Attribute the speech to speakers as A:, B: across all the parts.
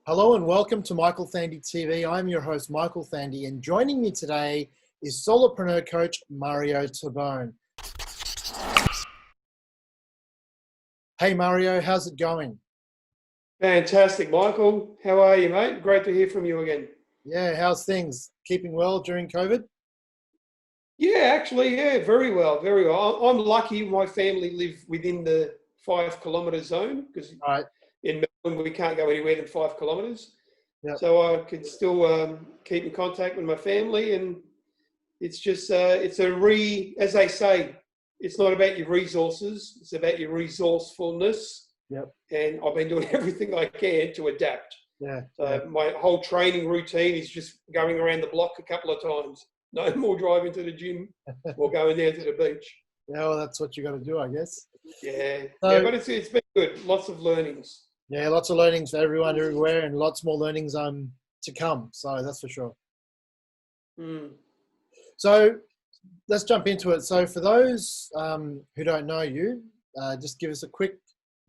A: Hello and welcome to Michael Thandi TV. I'm your host, Michael Thandi, and joining me today is Solopreneur Coach Mario Tabone. Hey Mario, how's it going?
B: Fantastic, Michael. How are you, mate? Great to hear from you again.
A: Yeah, how's things? Keeping well during COVID?
B: Yeah, very well, very well. I'm lucky my family live within the 5 kilometre zone because
A: All right.
B: in Melbourne we can't go anywhere than 5 kilometres.
A: Yep.
B: So I can still keep in contact with my family, and it's just, as they say, it's not about your resources, it's about your resourcefulness.
A: Yep.
B: And I've been doing everything I can to adapt.
A: Yeah.
B: So my whole training routine is just going around the block a couple of times. No more driving to the gym or going down to the beach.
A: Yeah, well, that's what you got to do, I guess.
B: Yeah,
A: So,
B: but it's been good. Lots of learnings.
A: Yeah, lots of learnings for everyone, everywhere, and lots more learnings to come. So that's for sure.
B: Mm.
A: So let's jump into it. So for those who don't know you, just give us a quick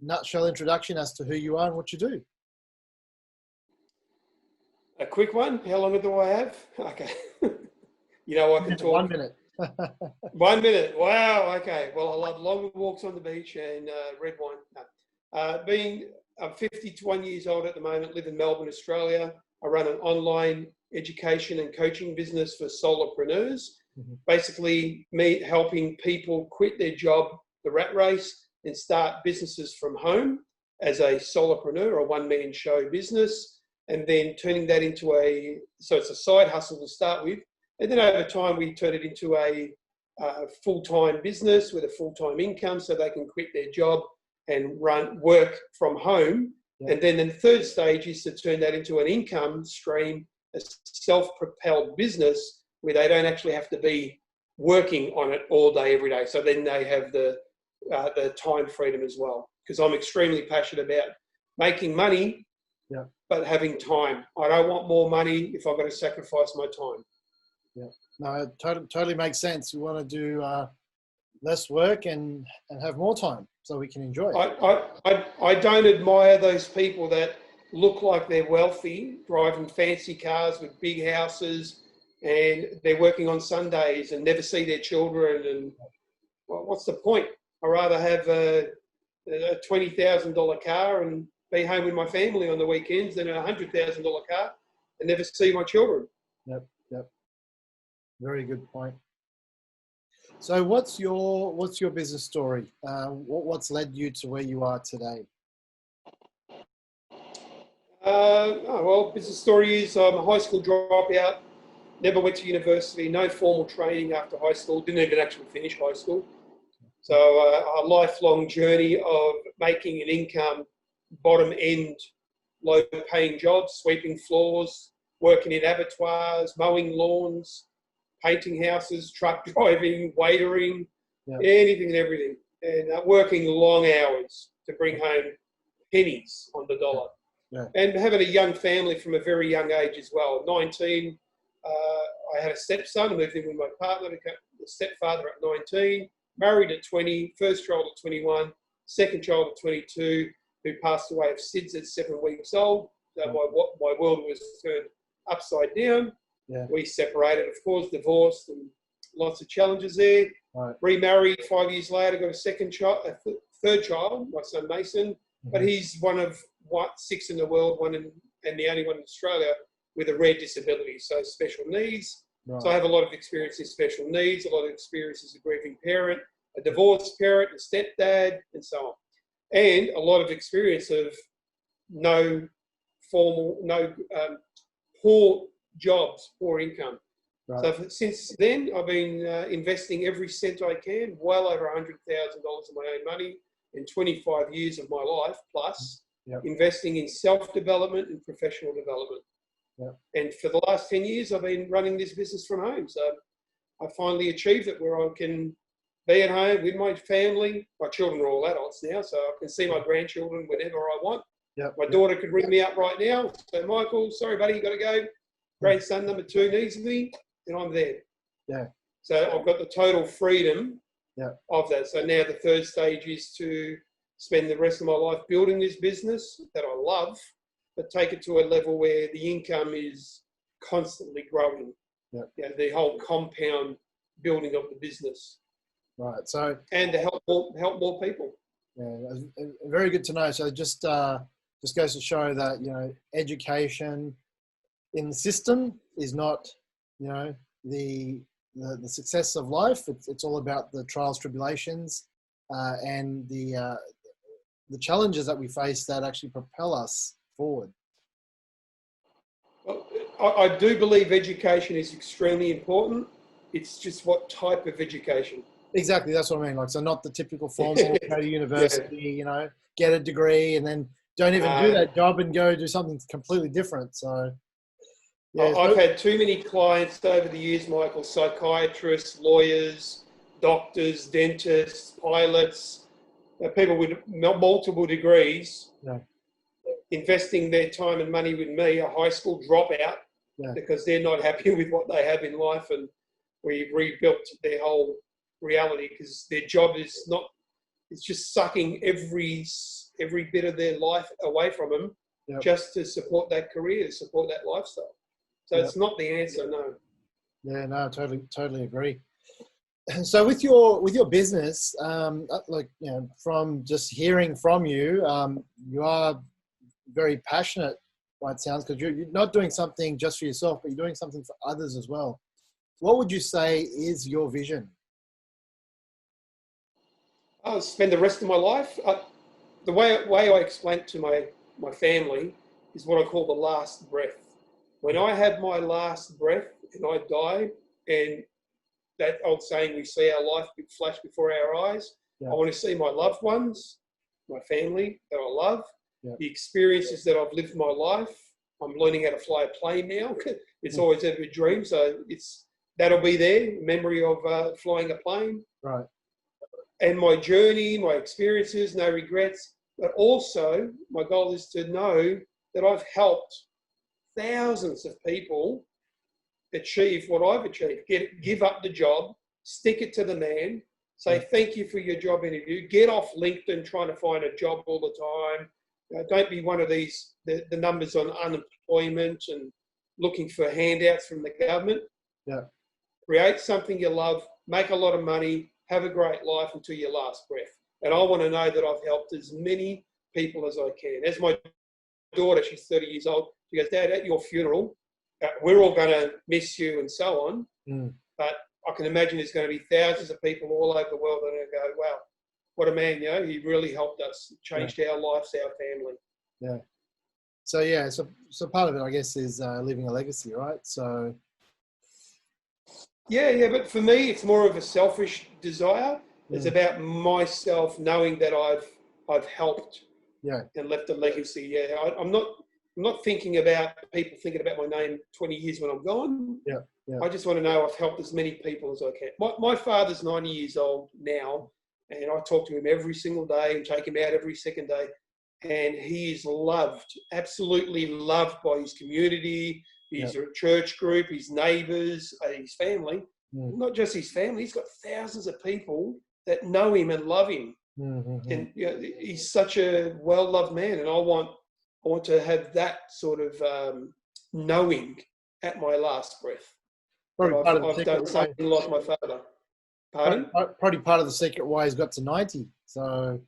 A: nutshell introduction as to who you are and what you do.
B: A quick one. How long do I have? Okay. I can talk.
A: 1 minute.
B: 1 minute. Wow. Okay. Well, I love long walks on the beach and red wine. No. I'm 51 years old at the moment, live in Melbourne, Australia. I run an online education and coaching business for solopreneurs. Mm-hmm. Basically, me helping people quit their job, the rat race, and start businesses from home as a solopreneur, a one-man show business, and then turning that into so it's a side hustle to start with. And then over time, we turn it into a full-time business with a full-time income so they can quit their job and work from home. Yeah. And then the third stage is to turn that into an income stream, a self-propelled business where they don't actually have to be working on it all day, every day. So then they have the time freedom as well. Because I'm extremely passionate about making money, yeah, but having time. I don't want more money if I've got to sacrifice my time.
A: Yeah, no, it totally makes sense. We want to do less work and have more time so we can enjoy it.
B: I don't admire those people that look like they're wealthy, driving fancy cars with big houses, and they're working on Sundays and never see their children. And well, what's the point? I'd rather have a $20,000 car and be home with my family on the weekends than a $100,000 car and never see my children.
A: Yep. Very good point. So what's your business story? What's led you to where you are today?
B: Well, business story is I'm a high school dropout, never went to university, no formal training after high school, didn't even actually finish high school. So a lifelong journey of making an income, bottom end, low paying jobs, sweeping floors, working in abattoirs, mowing lawns, painting houses, truck driving, waitering, anything and everything, and working long hours to bring home pennies on the dollar. Yeah. And having a young family from a very young age as well. 19, I had a stepson. I moved in with my partner, became a stepfather at 19, married at 20, first child at 21, second child at 22, who passed away of SIDS at 7 weeks old. So my world was turned upside down. Yeah. We separated, of course, divorced, and lots of challenges there. Right. Remarried 5 years later, got a third child, my son Mason, but he's one of 6 in the world, and the only one in Australia with a rare disability, so special needs. Right. So I have a lot of experience in special needs, a lot of experience as a grieving parent, a divorced parent, a stepdad, and so on. And a lot of experience of poor jobs, poor income. Right. So since then, I've been investing every cent I can, well over $100,000 of my own money in 25 years of my life plus, investing in self-development and professional development. Yep. And for the last 10 years, I've been running this business from home. So I finally achieved it where I can be at home with my family. My children are all adults now, so I can see my grandchildren whenever I want. Yep. My daughter could ring me up right now. So, Michael, sorry, buddy, you got to go. Grandson number 2 needs me, and I'm there. Yeah. So I've got the total freedom of that. So now the third stage is to spend the rest of my life building this business that I love but take it to a level where the income is constantly growing.
A: Yeah.
B: You know, the whole compound building of the business.
A: Right. So,
B: and to help more people.
A: Yeah, very good to know. So just goes to show that, you know, education in the system is not, you know, the success of life. It's all about the trials, tribulations, and the challenges that we face that actually propel us forward.
B: Well, I do believe education is extremely important. It's just what type of education.
A: Exactly, that's what I mean. Like, so not the typical formal go to university, you know, get a degree, and then don't even do that job and go do something completely different. So, yeah,
B: I've had too many clients over the years, Michael, psychiatrists, lawyers, doctors, dentists, pilots, people with multiple degrees, investing their time and money with me, a high school dropout, because they're not happy with what they have in life, and we've rebuilt their whole reality because their job is not, it's just sucking every bit of their life away from them just to support that career, to support that lifestyle. So it's not the answer, no.
A: Yeah, no, totally agree. So with your business, like, you know, from just hearing from you, you are very passionate, by it sounds, because you're not doing something just for yourself, but you're doing something for others as well. What would you say is your vision?
B: I'll spend the rest of my life. The way I explain it to my family is what I call the last breath. When I have my last breath and I die, and that old saying, we see our life flash before our eyes, I want to see my loved ones, my family that I love, the experiences that I've lived my life. I'm learning how to fly a plane now. It's always ever a dream, so that'll be there, memory of flying a plane.
A: Right.
B: And my journey, my experiences, no regrets. But also, my goal is to know that I've helped thousands of people achieve what I've achieved. Give up the job, stick it to the man, say thank you for your job interview, get off LinkedIn trying to find a job all the time. Don't be one of these, the numbers on unemployment and looking for handouts from the government.
A: Yeah.
B: Create something you love, make a lot of money, have a great life until your last breath. And I want to know that I've helped as many people as I can. As my daughter, she's 30 years old, she goes, Dad, at your funeral, we're all going to miss you and so on. But I can imagine there's going to be thousands of people all over the world that are going to go, wow, what a man, you know, he really helped us, changed our lives, our family.
A: Yeah. So part of it, I guess, is leaving a legacy, right? So.
B: Yeah, but for me, it's more of a selfish desire. It's about myself knowing that I've helped and left a legacy. Yeah, I'm not thinking about people thinking about my name 20 years when I'm gone.
A: Yeah.
B: I just want to know I've helped as many people as I can. My father's 90 years old now, and I talk to him every single day and take him out every second day. And he is loved, absolutely loved by his community, his church group, his neighbours, his family. Not just his family, he's got thousands of people that know him and love him. And you know, he's such a well-loved man, and I want to have that sort of knowing at my last breath. I've done something like my father. Pardon?
A: Probably part of the secret why he's got to 90. So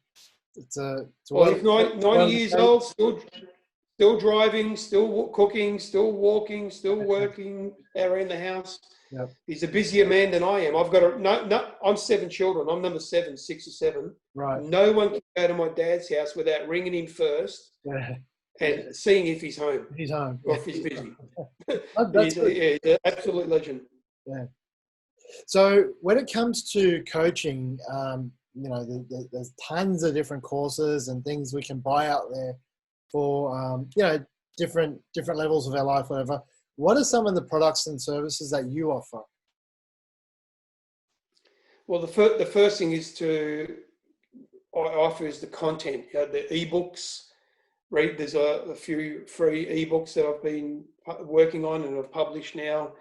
A: it's
B: well, he's 90 years old, still driving, still cooking, still walking, still working around the house.
A: Yep.
B: He's a busier man than I am. I've got I'm 7 children. I'm number 7, 6 or 7.
A: Right.
B: No one can go to my dad's house without ringing him first and seeing if he's home.
A: He's home.
B: Or if he's busy.
A: That's
B: he's an absolute legend.
A: Yeah. So when it comes to coaching, you know, there's tons of different courses and things we can buy out there for, you know, different levels of our life, whatever. What are some of the products and services that you offer?
B: Well, the first thing is I offer is the content, you know, the ebooks. There's a few free ebooks that I've been working on and I've published now.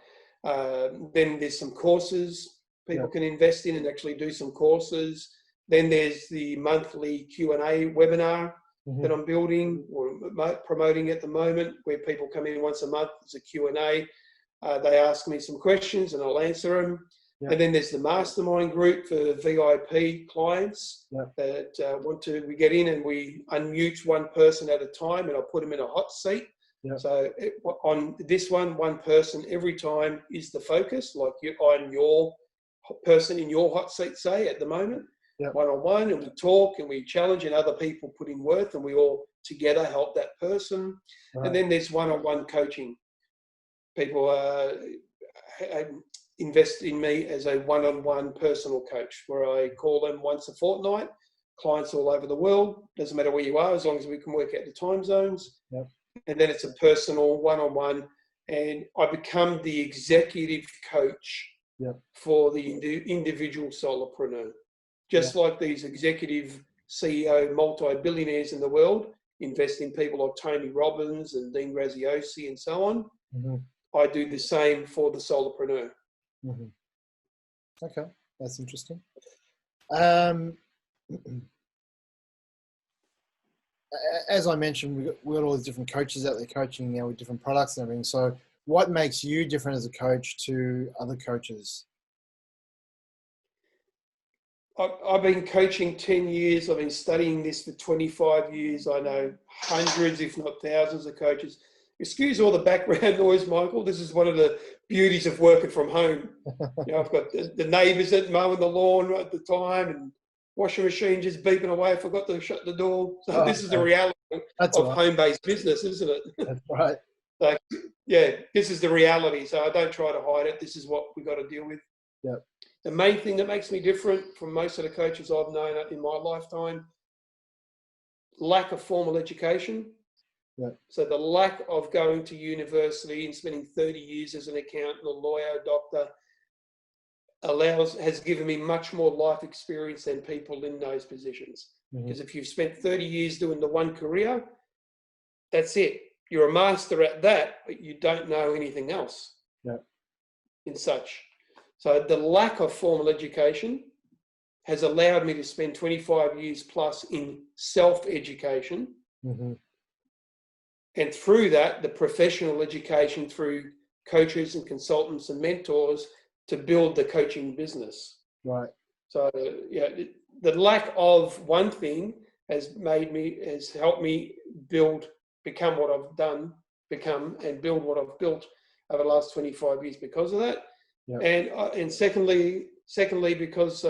B: Then there's some courses people can invest in and actually do some courses. Then there's the monthly Q&A webinar that I'm building or promoting at the moment, where people come in once a month. It's a Q&A. They ask me some questions and I'll answer them. Yep. And then there's the mastermind group for VIP clients that we get in and we unmute one person at a time and I'll put them in a hot seat. Yep. So on this one person every time is the focus, like I'm your person in your hot seat, say, at the moment. Yep. One-on-one, and we talk and we challenge, and other people put in work and we all together help that person. Right. And then there's one-on-one coaching. People invest in me as a one-on-one personal coach, where I call them once a fortnight, clients all over the world, doesn't matter where you are, as long as we can work out the time zones. Yep. And then it's a personal one-on-one, and I become the executive coach for the individual solopreneur. Just like these executive CEO multi-billionaires in the world invest in people like Tony Robbins and Dean Graziosi and so on. Mm-hmm. I do the same for the solopreneur.
A: Mm-hmm. Okay, that's interesting. As I mentioned, we've got all these different coaches out there coaching now with different products and everything. So what makes you different as a coach to other coaches?
B: I've been coaching 10 years. I've been studying this for 25 years. I know hundreds, if not thousands of coaches. Excuse all the background noise, Michael. This is one of the beauties of working from home. I've got the neighbours that mowing the lawn at the time and washing machine just beeping away. I forgot to shut the door. So this is the reality of home-based business, isn't it?
A: That's right.
B: So, this is the reality. So I don't try to hide it. This is what we got to deal with.
A: Yep.
B: The main thing that makes me different from most of the coaches I've known in my lifetime, lack of formal education. Yep. So the lack of going to university and spending 30 years as an accountant, a lawyer, a doctor, has given me much more life experience than people in those positions. Because if you've spent 30 years doing the one career, that's it. You're a master at that, but you don't know anything else in such. So the lack of formal education has allowed me to spend 25 years plus in self-education. Mm-hmm. And through that, the professional education through coaches and consultants and mentors to build the coaching business.
A: Right.
B: So the lack of one thing has helped me become what I've done, and build what I've built over the last 25 years because of that. Yep. And secondly, because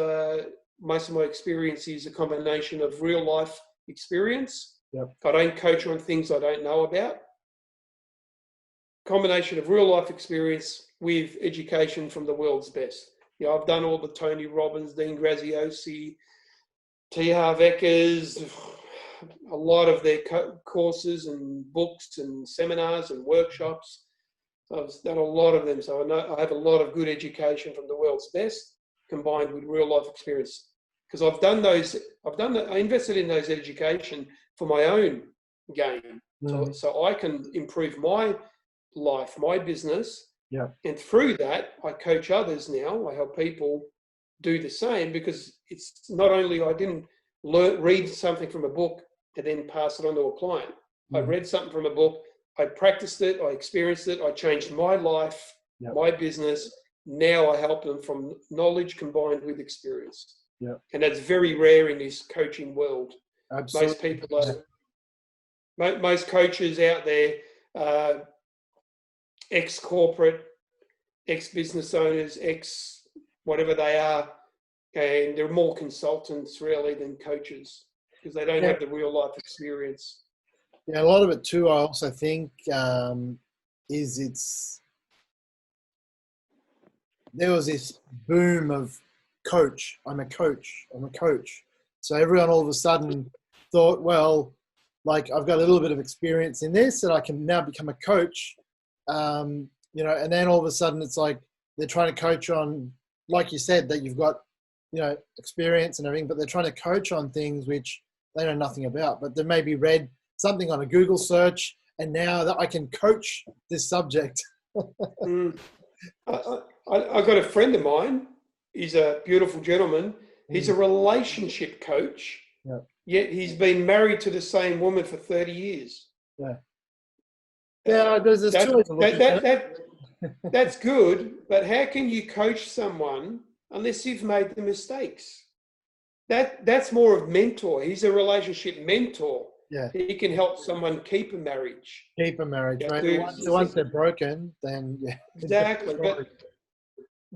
B: most of my experience is a combination of real life experience. Yep. I don't coach on things I don't know about. Combination of real life experience with education from the world's best. I've done all the Tony Robbins, Dean Graziosi, T. Harv Ekers, a lot of their courses and books and seminars and workshops. I've done a lot of them, so I know I have a lot of good education from the world's best combined with real life experience. Because I invested in those education for my own gain, so I can improve my life, my business, and through that I coach others now. I help people do the same, because it's not only I didn't read something from a book and then pass it on to a client. I read something from a book, I practiced it, I experienced it, I changed my life, my business. Now I help them from knowledge combined with experience. And that's very rare in this coaching world. Absolutely. Most people most coaches out there, ex-corporate, ex-business owners, ex-whatever they are, and they're more consultants really than coaches, because they don't have the real life experience.
A: Yeah, a lot of it too, I also think, is there was this boom of coach. I'm a coach. So everyone all of a sudden thought, well, like I've got a little bit of experience in this and I can now become a coach. And then all of a sudden it's like they're trying to coach on, like you said, that you've got, experience and everything, but they're trying to coach on things which they know nothing about, but they maybe read something on a Google search and now that I can coach this subject.
B: I got a friend of mine. He's a beautiful gentleman. He's a relationship coach, Yet he's been married to the same woman for 30 years.
A: Yeah. Yeah, there's two ways of looking at it.
B: That's good, but how can you coach someone unless you've made the mistakes? That's more of mentor. He's a relationship mentor.
A: Yeah.
B: He can help someone keep a marriage.
A: Keep a marriage, right? Once they're broken, then yeah.
B: Exactly. But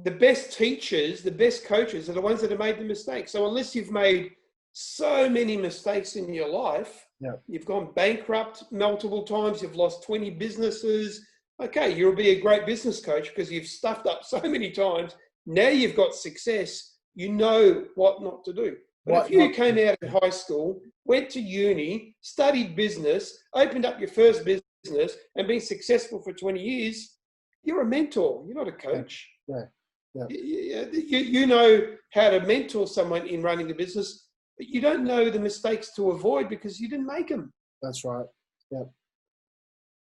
B: the best teachers, the best coaches are the ones that have made the mistakes. So unless you've made so many mistakes in your life, you've gone bankrupt multiple times, you've lost 20 businesses. Okay, you'll be a great business coach because you've stuffed up so many times. Now you've got success. You know what not to do. But if you came out of high school, went to uni, studied business, opened up your first business and been successful for 20 years, you're a mentor. You're not a coach.
A: Yeah.
B: You know how to mentor someone in running a business, but you don't know the mistakes to avoid because you didn't make them.
A: That's right. Yeah.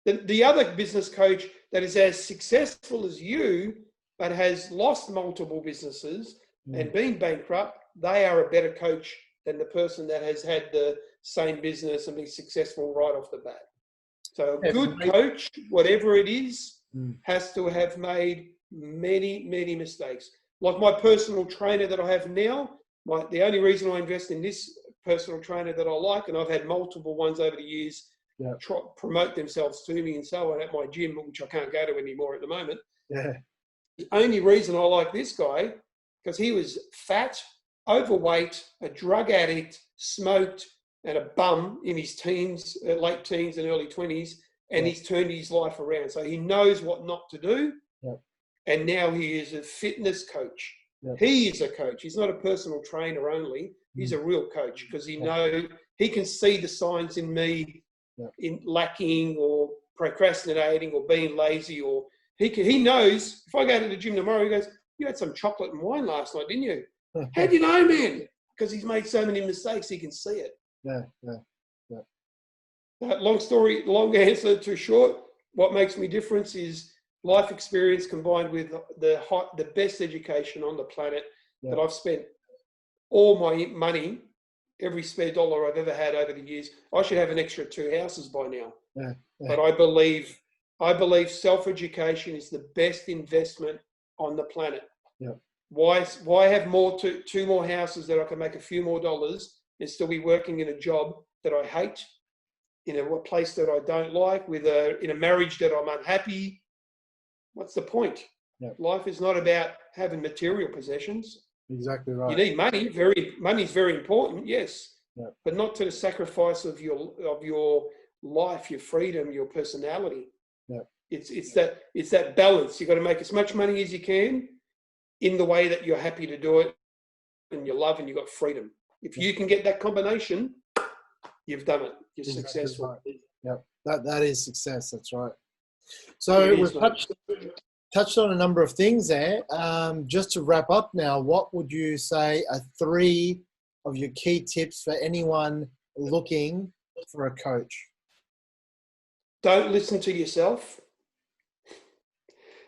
B: The other business coach that is as successful as you, but has lost multiple businesses and been bankrupt, they are a better coach than the person that has had the same business and been successful right off the bat. So a good coach, whatever it is, has to have made many, many mistakes. Like my personal trainer that I have now, the only reason I invest in this personal trainer that I like, and I've had multiple ones over the years promote themselves to me and so on at my gym, which I can't go to anymore at the moment.
A: Yeah.
B: The only reason I like this guy, because he was fat, overweight, a drug addict, smoked, and a bum in his teens, late teens and early 20s, and he's turned his life around. So he knows what not to do, and now he is a fitness coach. He is a coach. He's not a personal trainer only. He's a real coach because he can see the signs in me in lacking or procrastinating or being lazy, or he knows if I go to the gym tomorrow, he goes, "You had some chocolate and wine last night, didn't you?" "How do you know, man?" Because he's made so many mistakes, he can see it. Long answer too short. What makes me different is life experience combined with the best education on the planet that I've spent all my money, every spare dollar I've ever had over the years. I should have an extra 2 houses by now. But I believe self-education is the best investment on the planet. Why have two more houses that I can make a few more dollars and still be working in a job that I hate, in a place that I don't like, in a marriage that I'm unhappy? What's the point? Life is not about having material possessions.
A: Exactly right.
B: You need money. Money's very important, yes, but not to the sacrifice of your life, your freedom, your personality. It's that balance. You've got to make as much money as you can in the way that you're happy to do it, and you love, and you've got freedom. If you can get that combination, you've done it. You're successful.
A: Right. That is success. That's right. So we've touched on a number of things there. Just to wrap up now, what would you say are 3 of your key tips for anyone looking for a coach?
B: Don't listen to yourself.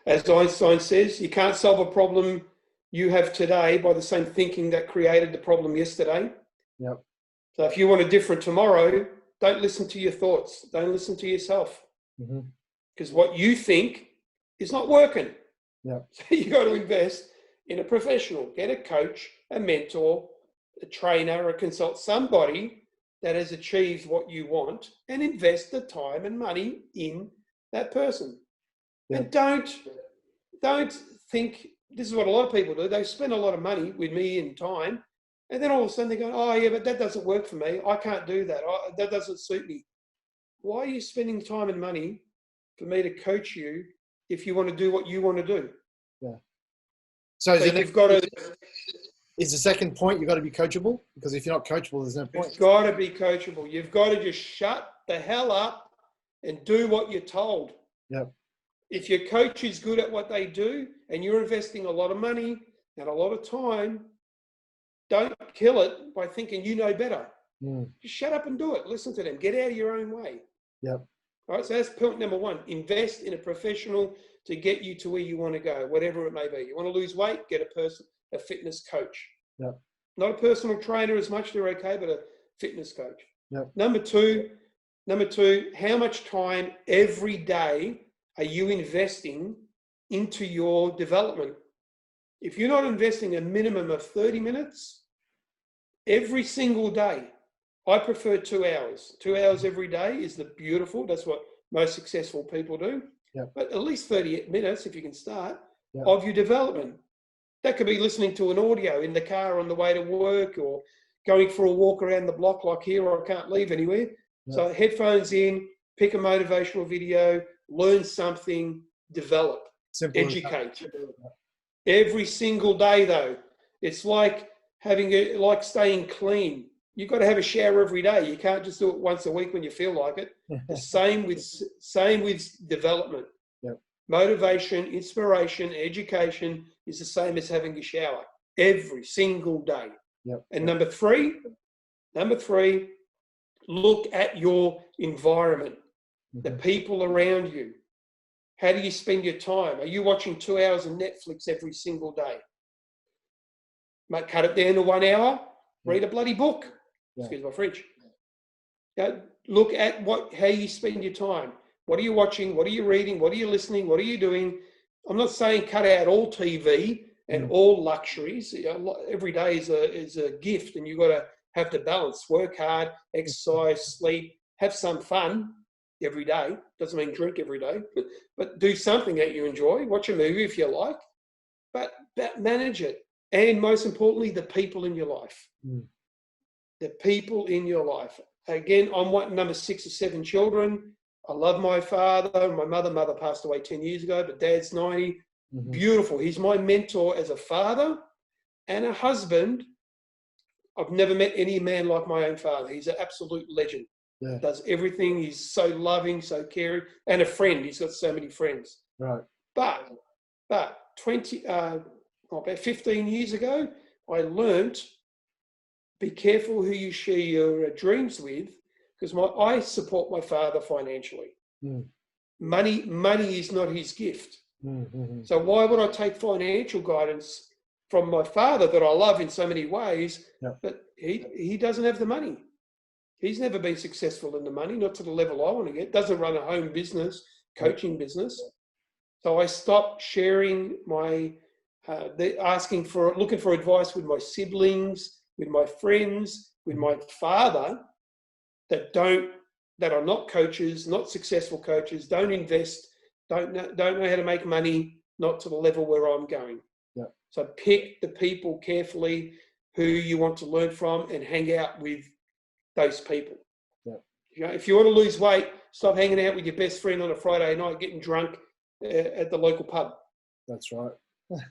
B: As Einstein says, you can't solve a problem you have today by the same thinking that created the problem yesterday. So if you want a different tomorrow, don't listen to your thoughts. Don't listen to yourself. Because what you think is not working. So you got to invest in a professional. Get a coach, a mentor, a trainer, a consultant, somebody that has achieved what you want, and invest the time and money in that person. And don't think, this is what a lot of people do. They spend a lot of money with me in time, and then all of a sudden they go, "Oh yeah, but that doesn't work for me. I can't do that. That doesn't suit me." Why are you spending time and money for me to coach you if you want to do what you want to do?
A: So
B: you've got to...
A: Is the second point, you've got to be coachable? Because if you're not coachable, there's no point.
B: You've got to be coachable. You've got to just shut the hell up and do what you're told. If your coach is good at what they do and you're investing a lot of money and a lot of time, don't kill it by thinking you know better. Just shut up and do it. Listen to them. Get out of your own way. All right, so that's point number 1. Invest in a professional to get you to where you want to go, whatever it may be. You want to lose weight? Get a fitness coach. Not a personal trainer as much, they're okay, but fitness coach.
A: Yep.
B: Number two, how much time every day are you investing into your development? If you're not investing a minimum of 30 minutes every single day, I prefer 2 hours. 2 hours every day is the beautiful. That's what most successful people do.
A: Yep.
B: But at least 30 minutes, if you can start,
A: Yep.
B: of your development. That could be listening to an audio in the car on the way to work, or going for a walk around the block like here, or I can't leave anywhere.
A: Yep.
B: So headphones in, pick a motivational video, learn something, develop,
A: Simple
B: educate. Every single day though. It's like like staying clean. You've got to have a shower every day. You can't just do it once a week when you feel like it. The same with development.
A: Yep.
B: Motivation, inspiration, education is the same as having a shower every single day.
A: Yep.
B: And number three, look at your environment, the people around you. How do you spend your time? Are you watching 2 hours of Netflix every single day? Might cut it down to 1 hour, read a bloody book. Excuse my French. Look at how you spend your time. What are you watching? What are you reading? What are you listening? What are you doing? I'm not saying cut out all TV and all luxuries. Every day is a gift, and you've got to have the balance. Work hard, exercise, sleep, have some fun every day. Doesn't mean drink every day, but do something that you enjoy. Watch a movie if you like, but manage it. And most importantly, the people in your life. The people in your life. Again, I'm number 6 or 7 children. I love my father. My mother passed away 10 years ago, but Dad's 90. Beautiful. He's my mentor as a father and a husband. I've never met any man like my own father. He's an absolute legend. Yeah. Does everything. He's so loving, so caring, and a friend. He's got so many friends.
A: Right.
B: But about 15 years ago, I learnt, be careful who you share your dreams with, because I support my father financially. Money is not his gift. So why would I take financial guidance from my father that I love in so many ways, but he doesn't have the money? He's never been successful in the money, not to the level I want to get. Doesn't run a home business, coaching business. So I stopped sharing looking for advice with my siblings, with my friends, with my father, that are not coaches, not successful coaches, don't invest, don't know how to make money, not to the level where I'm going. Yeah. So pick the people carefully who you want to learn from and hang out with those people. Yeah. If you want to lose weight, stop hanging out with your best friend on a Friday night getting drunk at the local pub.
A: That's right.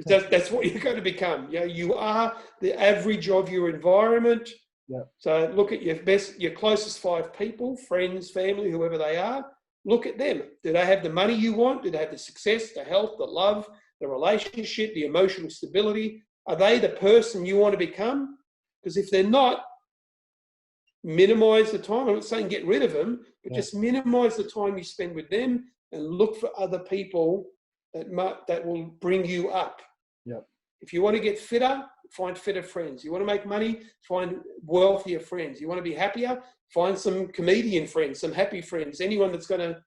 B: That's what you're going to become. You are the average of your environment. Yeah. So look at your closest 5 people, friends, family, whoever they are. Look at them. Do they have the money you want? Do they have the success, the health, the love, the relationship, the emotional stability? Are they the person you want to become? Because if they're not, minimize the time. I'm not saying get rid of them, but just minimize the time you spend with them and look for other people that will bring you up. Yep. If you want to get fitter, find fitter friends. You want to make money, find wealthier friends. You want to be happier, find some comedian friends, some happy friends, anyone that's going to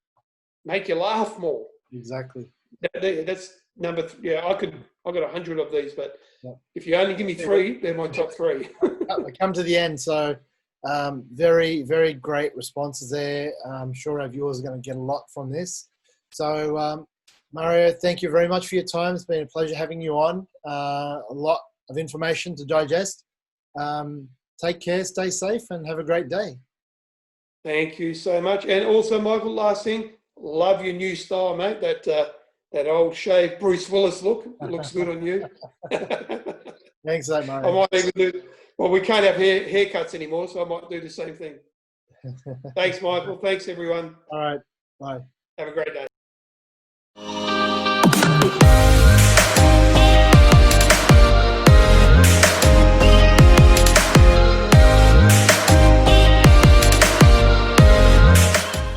B: make you laugh more.
A: Exactly.
B: That's number 3. Yeah, I got 100 of these, but if you only give me 3, they're my top 3.
A: We come to the end, so very, very great responses there. I'm sure our viewers are going to get a lot from this. So, Mario, thank you very much for your time. It's been a pleasure having you on. A lot of information to digest. Take care, stay safe, and have a great day.
B: Thank you so much. And also, Michael, last thing, love your new style, mate. That old shaved Bruce Willis look. It looks good on you.
A: Thanks, Mario.
B: I might even do. Well, we can't have haircuts anymore, so I might do the same thing. Thanks, Michael. Thanks, everyone.
A: All right. Bye.
B: Have a great day.